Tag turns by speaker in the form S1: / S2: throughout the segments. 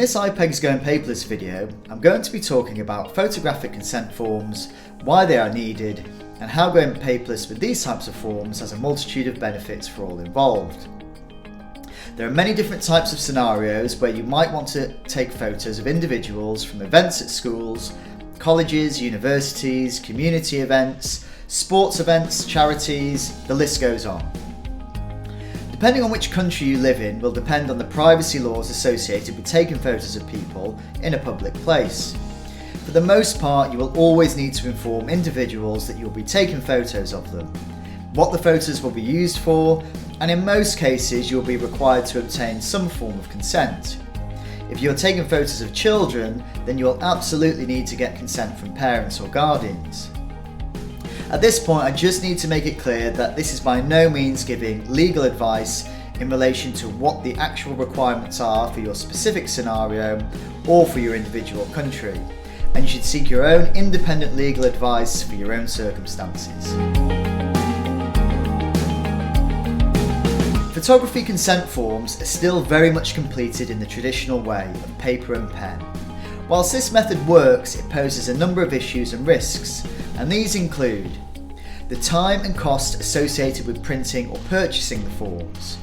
S1: this iPEGS Going Paperless video, I'm going to be talking about photographic consent forms, why they are needed, and how going paperless with these types of forms has a multitude of benefits for all involved. There are many different types of scenarios where you might want to take photos of individuals from events at schools, colleges, universities, community events, sports events, charities, the list goes on. Depending on which country you live in will depend on the privacy laws associated with taking photos of people in a public place. For the most part, you will always need to inform individuals that you will be taking photos of them, what the photos will be used for, and in most cases you will be required to obtain some form of consent. If you are taking photos of children, then you will absolutely need to get consent from parents or guardians. At this point, I just need to make it clear that this is by no means giving legal advice in relation to what the actual requirements are for your specific scenario or for your individual country, and you should seek your own independent legal advice for your own circumstances. Photography consent forms are still very much completed in the traditional way of paper and pen. Whilst this method works, it poses a number of issues and risks, and these include the time and cost associated with printing or purchasing the forms,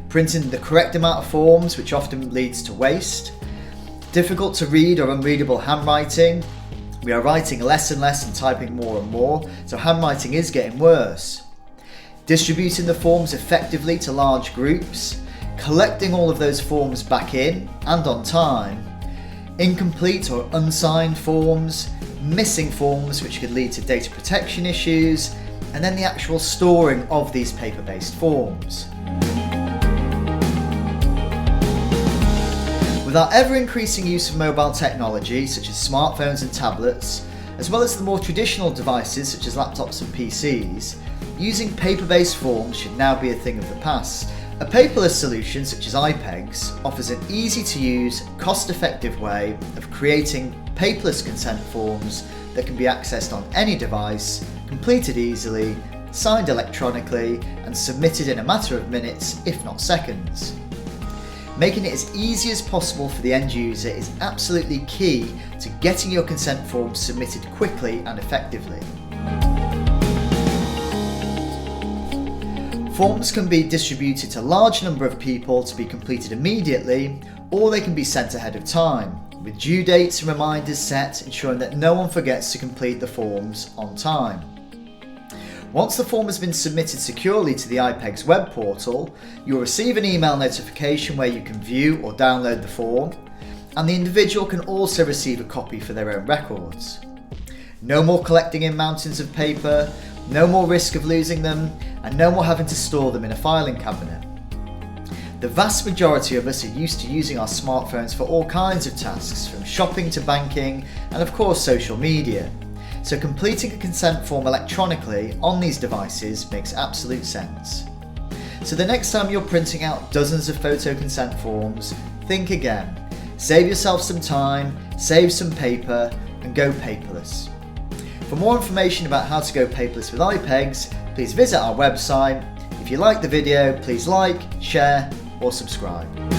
S1: printing the correct amount of forms, which often leads to waste, difficult to read or unreadable handwriting. We are writing less and less and typing more and more, so handwriting is getting worse. Distributing the forms effectively to large groups, collecting all of those forms back in and on time, incomplete or unsigned forms, missing forms which could lead to data protection issues, and then the actual storing of these paper-based forms. With our ever-increasing use of mobile technology such as smartphones and tablets, as well as the more traditional devices such as laptops and PCs, using paper-based forms should now be a thing of the past. A paperless solution such as iPEGS offers an easy-to-use, cost-effective way of creating paperless consent forms that can be accessed on any device, completed easily, signed electronically, and submitted in a matter of minutes, if not seconds. Making it as easy as possible for the end user is absolutely key to getting your consent forms submitted quickly and effectively. Forms can be distributed to a large number of people to be completed immediately, or they can be sent ahead of time, with due dates and reminders set, ensuring that no one forgets to complete the forms on time. Once the form has been submitted securely to the iPEGS web portal, you'll receive an email notification where you can view or download the form, and the individual can also receive a copy for their own records. No more collecting in mountains of paper, no more risk of losing them, and no more having to store them in a filing cabinet. The vast majority of us are used to using our smartphones for all kinds of tasks, from shopping to banking, and of course social media. So completing a consent form electronically on these devices makes absolute sense. So the next time you're printing out dozens of photo consent forms, think again. Save yourself some time, save some paper, and go paperless. For more information about how to go paperless with iPEGS, please visit our website. If you like the video, please like, share, or subscribe.